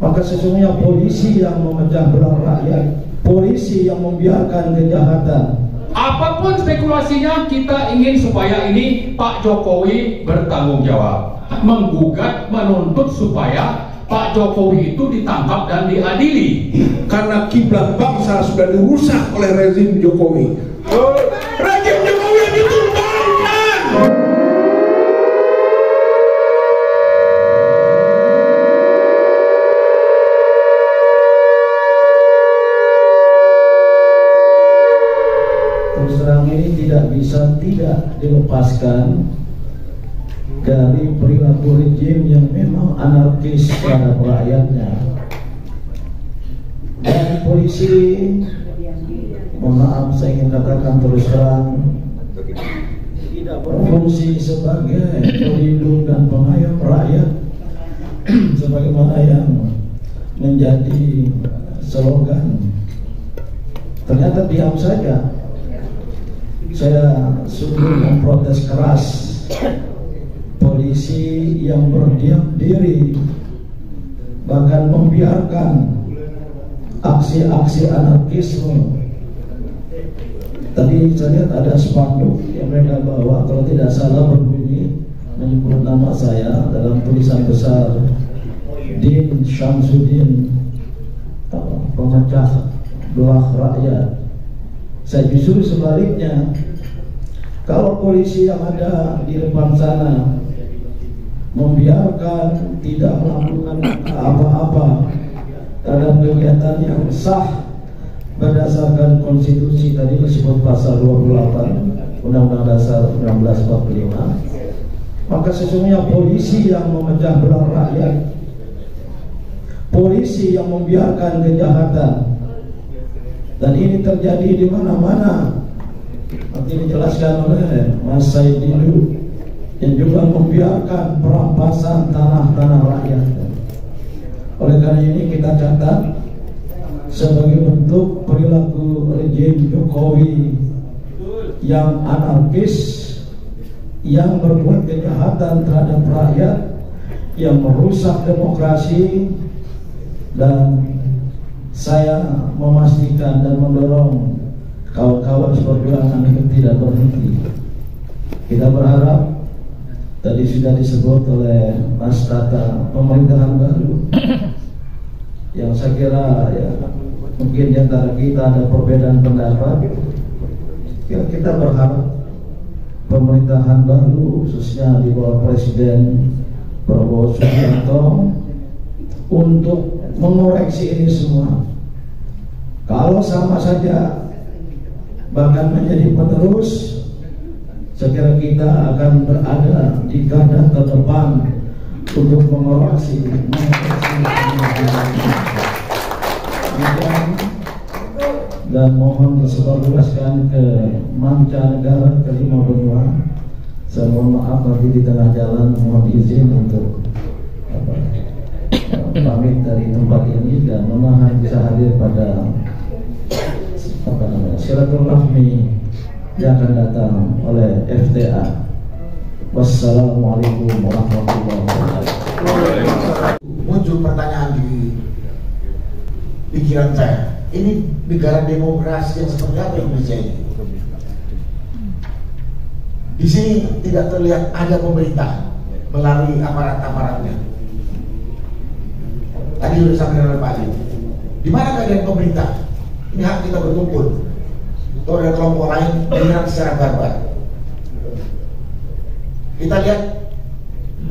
Maka sesungguhnya polisi yang memecah belah rakyat, polisi yang membiarkan kejahatan. Apapun spekulasinya, kita ingin supaya ini Pak Jokowi bertanggung jawab, menggugat, menuntut supaya Pak Jokowi itu ditangkap dan diadili. Karena kiblat bangsa sudah dirusak oleh rezim Jokowi. Rezim Jokowi yang ditumbangkan. Terus terang ini tidak bisa tidak dilepaskan dari perilaku rejim yang memang anarkis terhadap rakyatnya. Dan polisi, mohon maaf saya ingin katakan terus terang, tidak berfungsi sebagai pelindung dan pengayom rakyat sebagaimana yang menjadi slogan. Ternyata diam saja. Saya sungguh memprotes keras polisi yang berdiam diri, bahkan membiarkan aksi-aksi anarkisme. Tadi saya lihat ada spanduk yang mereka bawa, kalau tidak salah berbunyi menyebut nama saya dalam tulisan besar, Din Syamsuddin, pemecah belah rakyat. Saya justru sebaliknya, kalau polisi yang ada di depan sana membiarkan, tidak melakukan apa-apa terhadap kegiatan yang sah berdasarkan konstitusi tadi disebut pasal 28 Undang-Undang Dasar 1945, maka sesungguhnya polisi yang memecah belah rakyat, polisi yang membiarkan kejahatan, dan ini terjadi di mana-mana. Nanti dijelaskan oleh Mas Said Didu, yang juga membiarkan perampasan tanah-tanah rakyat. Oleh karena ini kita catat sebagai bentuk perilaku rejim Jokowi yang anarkis, yang berbuat kejahatan terhadap rakyat, yang merusak demokrasi. Dan saya memastikan dan mendorong kawan-kawan perjuangan itu tidak berhenti. Kita berharap, tadi sudah disebut oleh Mas Tata, pemerintahan baru yang saya kira ya, mungkin di antara kita ada perbedaan pendapat. Kita berharap pemerintahan baru, khususnya di bawah Presiden Prabowo Subianto, untuk mengoreksi ini semua. Kalau sama saja bahkan menjadi penerus, saya kira kita akan berada di garda terdepan untuk mengoreksi dan mohon disebarluaskan ke mancanegara, ke 5 benua. Saya mohon maaf nanti di tengah jalan, mohon izin untuk pamit dari tempat ini dan menahan bisa hadir pada silaturahmi yang akan datang oleh FTA. Wassalamualaikum warahmatullahi wabarakatuh. Muncul pertanyaan di pikiran saya, ini negara demokrasi yang seperti apa Indonesia ini? Di sini tidak terlihat ada pemerintah melalui aparat-aparatnya. Tadi sudah disampaikan oleh Pak Ali. Di mana keadaan pemerintah? Ini hak kita berkumpul. Kalau ada kelompok lain menyerang secara barbar. Kita lihat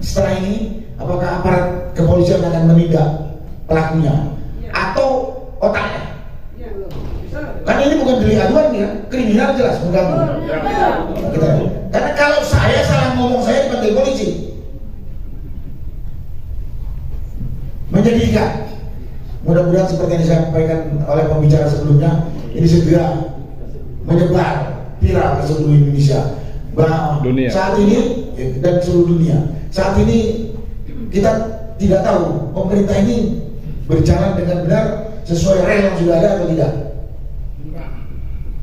setelah ini, apakah aparat kepolisian akan menindak pelakunya atau otaknya? Karena ini bukan delik aduan ya, kriminal jelas mengganggu. Karena kalau saya salah ngomong, saya dipanggil polisi. Menyedihkan. Mudah-mudahan seperti yang disampaikan oleh pembicara sebelumnya, ini segera menyebar viral ke seluruh Indonesia bahwa saat ini dan seluruh dunia. Saat ini kita tidak tahu pemerintah ini berjalan dengan benar sesuai rel yang sudah ada atau tidak.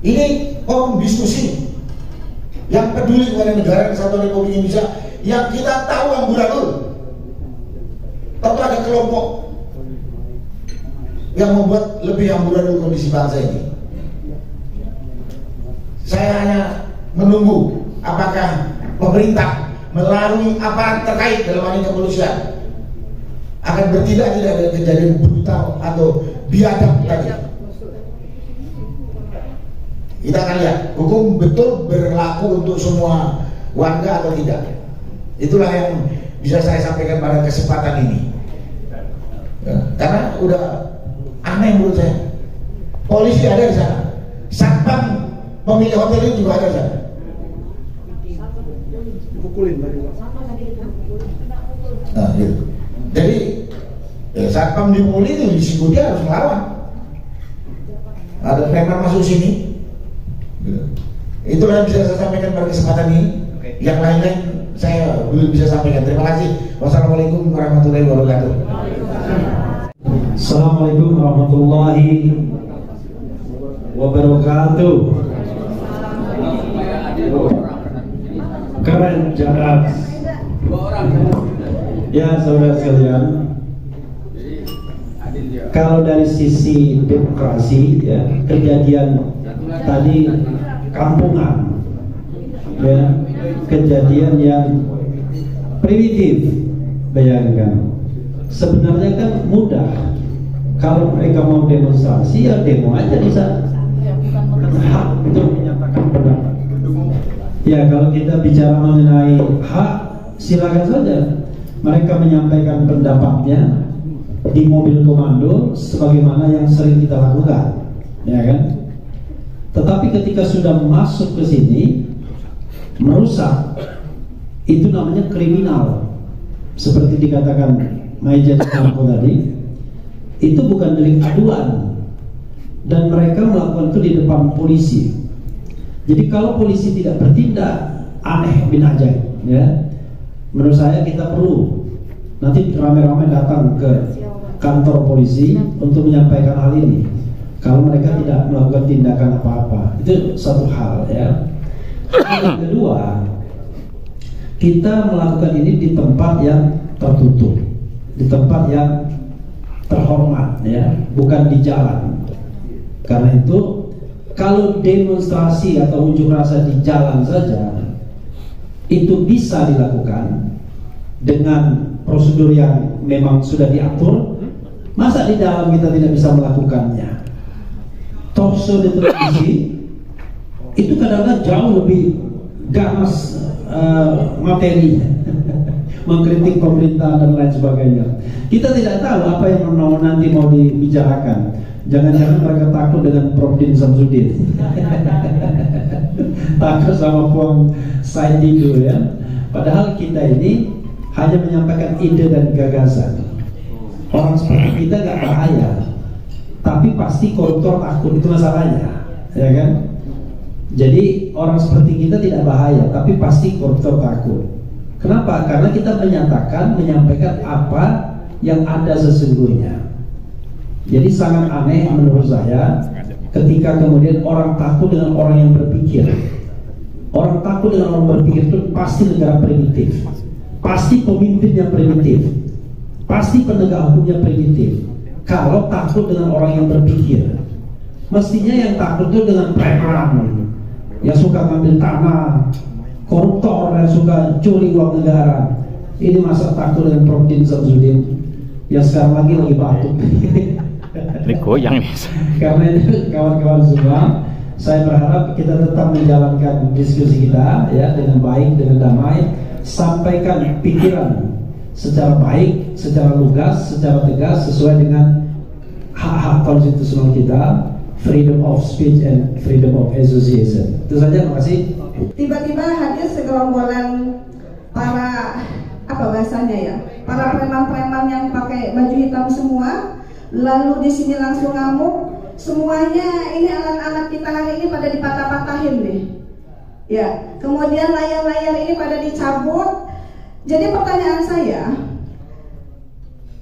Ini forum diskusi yang peduli kepada negara Kesatuan Republik Indonesia, yang kita tahu amburadul. Tentu ada kelompok yang membuat lebih amburadul kondisi bangsa ini. Saya hanya menunggu apakah pemerintah melalui aparat terkait dalam hal ini kepolisian akan bertindak tidak ada kejadian brutal atau biadab tadi. Kita akan lihat hukum betul berlaku untuk semua warga atau tidak. Itulah yang bisa saya sampaikan pada kesempatan ini. Karena udah aneh menurut saya. Polisi ada di sana, satpam pemilik hotel ini juga ada di sana. Nah, gitu. Jadi satpam dipukuli itu disebut dia harus melawan. Ada preman masuk sini. Itulah yang bisa saya sampaikan pada kesempatan ini. Yang lain-lain saya belum bisa sampaikan. Terima kasih. Wassalamualaikum warahmatullahi wabarakatuh. Assalamualaikum warahmatullahi wabarakatuh. Keren jarak. Ya saudara sekalian, kalau dari sisi demokrasi ya, kejadian tadi kampungan ya, kejadian yang primitif, bayangkan. Sebenarnya kan mudah, kalau mereka mau demonstrasi ya demo aja di sana, hak untuk menyatakan pendapat. Ya kalau kita bicara mengenai hak, silakan saja mereka menyampaikan pendapatnya di mobil komando sebagaimana yang sering kita lakukan, ya kan? Tetapi ketika sudah masuk ke sini merusak, itu namanya kriminal. Seperti dikatakan Majen Sampo tadi, itu bukan delik aduan, dan mereka melakukan itu di depan polisi. Jadi kalau polisi tidak bertindak, aneh bin ajaib, ya. Menurut saya kita perlu nanti ramai-ramai datang ke kantor polisi untuk menyampaikan hal ini. Kalau mereka tidak melakukan tindakan apa-apa, itu satu hal, ya. Yang kedua, kita melakukan ini di tempat yang tertutup, di tempat yang terhormat, ya, bukan di jalan. Karena itu kalau demonstrasi atau unjuk rasa di jalan saja itu bisa dilakukan dengan prosedur yang memang sudah diatur, masa di dalam kita tidak bisa melakukannya? Torso di televisi itu kadang-kadang jauh lebih ganas materinya, mengkritik pemerintah dan lain sebagainya. Kita tidak tahu apa yang nanti mau dibicarakan. Jangan-jangan mereka takut dengan Prof. Din Samsudin, takut sama Puang Said Didu, ya. Padahal kita ini hanya menyampaikan ide dan gagasan. Orang seperti kita gak bahaya, tapi pasti koruptor takut, itu masalahnya, ya kan? Jadi orang seperti kita tidak bahaya, tapi pasti koruptor takut. Kenapa? Karena kita menyampaikan apa yang ada sesungguhnya. Jadi sangat aneh menurut saya ketika kemudian orang takut dengan orang yang berpikir. Orang takut dengan orang berpikir itu pasti negara primitif, pasti pemimpinnya primitif, pasti penegak hukumnya primitif. Kalau takut dengan orang yang berpikir, mestinya yang takut itu dengan preman yang suka ngambil tanah, koruptor yang suka curi uang negara. Ini masa takut dengan Prof. Din Samsudin yang sekarang lagi batuk. Ini goyang nih. Karena itu kawan-kawan semua, saya berharap kita tetap menjalankan diskusi kita, ya, dengan baik, dengan damai, sampaikan pikiran secara baik, secara lugas, secara tegas, sesuai dengan hak-hak konstitusional kita, freedom of speech and freedom of association. Itu saja, makasih. Tiba-tiba hadir segerombolan para bahasanya ya, para preman-preman yang pakai baju hitam semua. Lalu di sini langsung ngamuk, semuanya ini alat-alat di tangan ini pada dipatah-patahin deh. Ya, kemudian layar-layar ini pada dicabut. Jadi pertanyaan saya,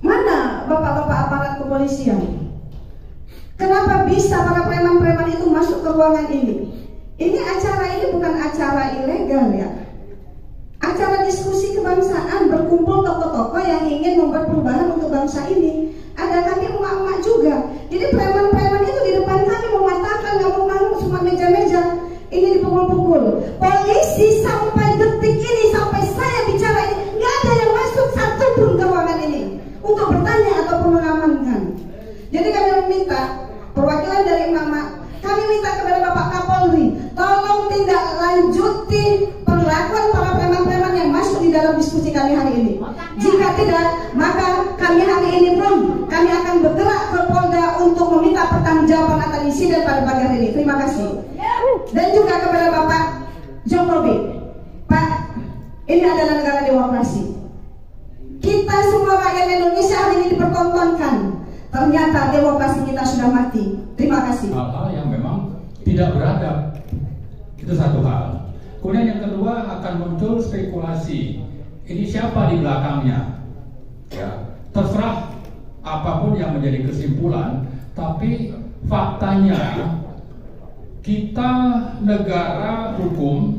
mana bapak-bapak aparat kepolisian? Kenapa bisa para preman-preman itu masuk ke ruangan ini? Ini acara ini bukan acara ilegal, ya. Acara diskusi kebangsaan, berkumpul tokoh-tokoh yang ingin membuat perubahan untuk bangsa ini. Ada kami emak-emak juga kami akan bergerak ke Polda untuk meminta pertanggungjawaban atas insiden pada pagi hari ini. Terima kasih. Dan juga kepada Bapak Jokowi, Pak, ini adalah negara demokrasi. Kita semua rakyat Indonesia hari ini dipertontonkan. Ternyata demokrasi kita sudah mati. Terima kasih. Hal-hal yang memang tidak beradab, itu satu hal. Kemudian yang kedua akan muncul spekulasi. Ini siapa di belakangnya? Ya, terserah apapun yang menjadi kesimpulan, tapi faktanya kita negara hukum,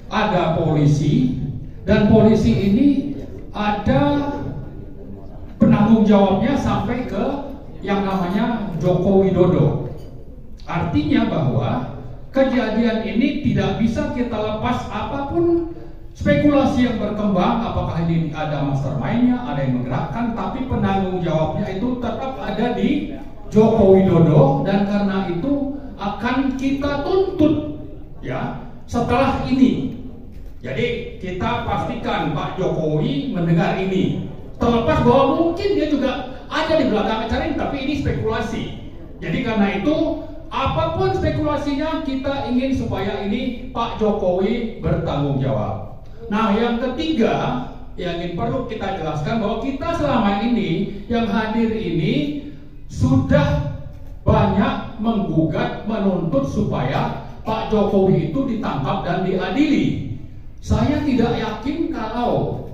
ada polisi, dan polisi ini ada penanggung jawabnya sampai ke yang namanya Joko Widodo. Artinya bahwa kejadian ini tidak bisa kita lepas apapun spekulasi yang berkembang, apakah ini ada mastermind-nya, ada yang menggerakkan, tapi penanggung jawabnya itu tetap ada di Joko Widodo, dan karena itu akan kita tuntut ya setelah ini. Jadi kita pastikan Pak Jokowi mendengar ini, terlepas bahwa mungkin dia juga ada di belakang acara ini, tapi ini spekulasi. Jadi karena itu apapun spekulasinya, kita ingin supaya ini Pak Jokowi bertanggung jawab. Nah, yang ketiga yang ingin perlu kita jelaskan bahwa kita selama ini yang hadir ini sudah banyak menggugat, menuntut supaya Pak Jokowi itu ditangkap dan diadili. Saya tidak yakin kalau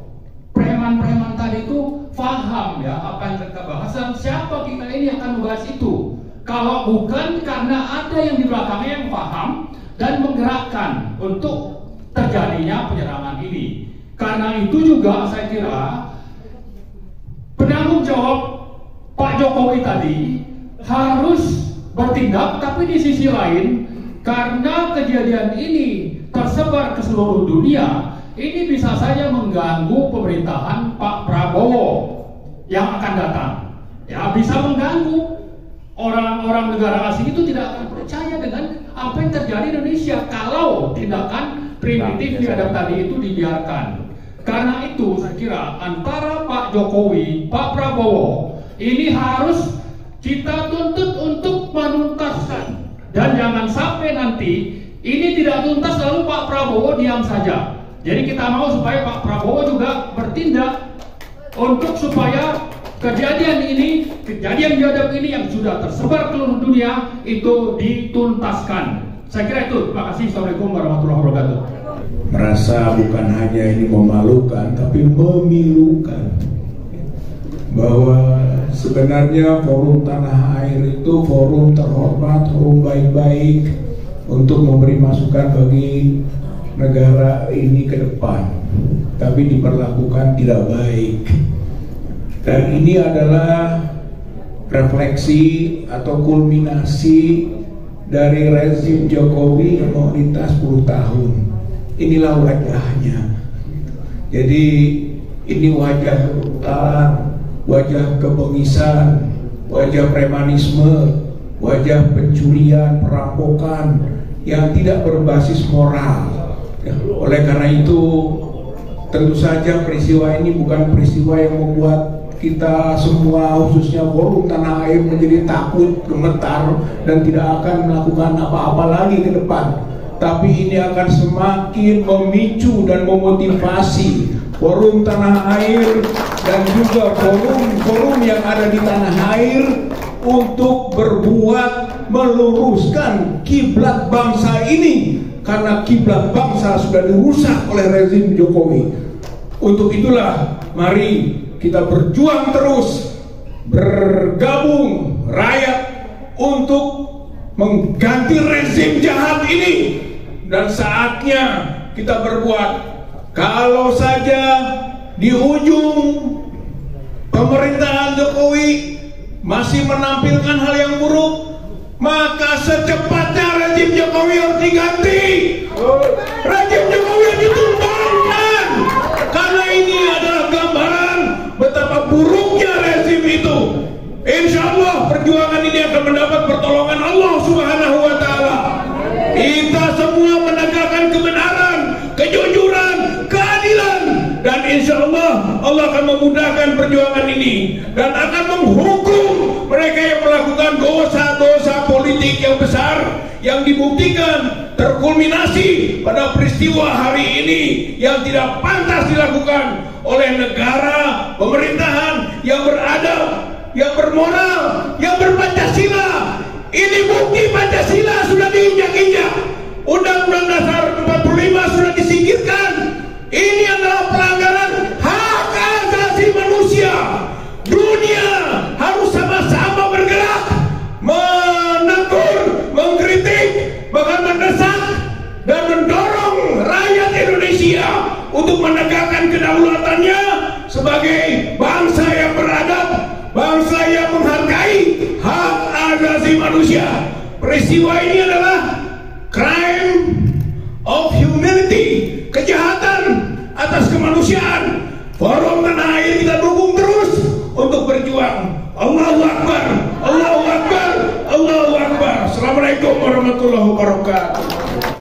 preman-preman tadi itu paham ya apa yang kita bahas, dan siapa kita ini akan membahas itu. Kalau bukan karena ada yang di belakangnya yang paham dan menggerakkan untuk terjadinya penyerangan ini. Karena itu juga saya kira penanggung jawab Pak Jokowi tadi harus bertindak, tapi di sisi lain karena kejadian ini tersebar ke seluruh dunia, ini bisa saja mengganggu pemerintahan Pak Prabowo yang akan datang. Ya, bisa mengganggu. Orang-orang negara asing itu tidak akan percaya dengan apa yang terjadi di Indonesia kalau tindakan primitif biadab tadi itu dibiarkan. Karena itu saya kira antara Pak Jokowi, Pak Prabowo ini harus kita tuntut untuk menuntaskan, dan jangan sampai nanti ini tidak tuntas lalu Pak Prabowo diam saja. Jadi kita mau supaya Pak Prabowo juga bertindak untuk supaya kejadian ini, kejadian biadab ini yang sudah tersebar ke seluruh dunia itu dituntaskan. Saya kira itu. Terima kasih. Assalamualaikum warahmatullahi wabarakatuh. Merasa bukan hanya ini memalukan, tapi memilukan bahwa sebenarnya forum tanah air itu forum terhormat, forum baik-baik untuk memberi masukan bagi negara ini ke depan, tapi diperlakukan tidak baik. Dan ini adalah refleksi atau kulminasi dari rezim Jokowi yang memerintah 10 tahun. Inilah wajahnya. Jadi ini wajah kerutan, wajah kebengisan, wajah premanisme, wajah pencurian, perampokan yang tidak berbasis moral. Ya, oleh karena itu tentu saja peristiwa ini bukan peristiwa yang membuat kita semua khususnya forum tanah air menjadi takut, gemetar, dan tidak akan melakukan apa-apa lagi ke depan. Tapi ini akan semakin memicu dan memotivasi forum tanah air dan juga forum-forum yang ada di tanah air untuk berbuat meluruskan kiblat bangsa ini, karena kiblat bangsa sudah dirusak oleh rezim Jokowi. Untuk itulah mari kita berjuang terus, bergabung rakyat untuk mengganti rezim jahat ini. Dan saatnya kita berbuat. Kalau saja di ujung pemerintahan Jokowi masih menampilkan hal yang buruk, maka secepatnya rezim Jokowi harus diganti. Rezim Jokowi harus ditumbangkan, karena ini adalah gambaran betapa buruknya rezim itu. Insya Allah perjuangan ini akan mendapat pertolongan Allah Subhanahu wa Ta'ala. Kita semua menegakkan kebenaran, kejujuran, keadilan, dan insya Allah Allah akan memudahkan perjuangan ini dan akan menghukum yang dibuktikan terkulminasi pada peristiwa hari ini yang tidak pantas dilakukan oleh negara pemerintahan yang beradab, yang bermoral, yang berpancasila. Ini bukti Pancasila sudah diinjak-injak. Undang-Undang Dasar 45 sudah disingkirkan. Ini adalah pelanggaran hak asasi manusia. Dunia harus sama-sama bergerak, menegur, mengkritik, bahkan mendesak dan mendorong rakyat Indonesia untuk menegakkan kedaulatannya sebagai bangsa yang beradab, bangsa yang menghargai hak asasi manusia. Peristiwa ini adalah crime of humanity, kejahatan atas kemanusiaan. Forum Tanah Air kita dukung terus untuk berjuang. Allahu Akbar, Allahu Akbar, Allahu Akbar. Assalamualaikum warahmatullahi wabarakatuh.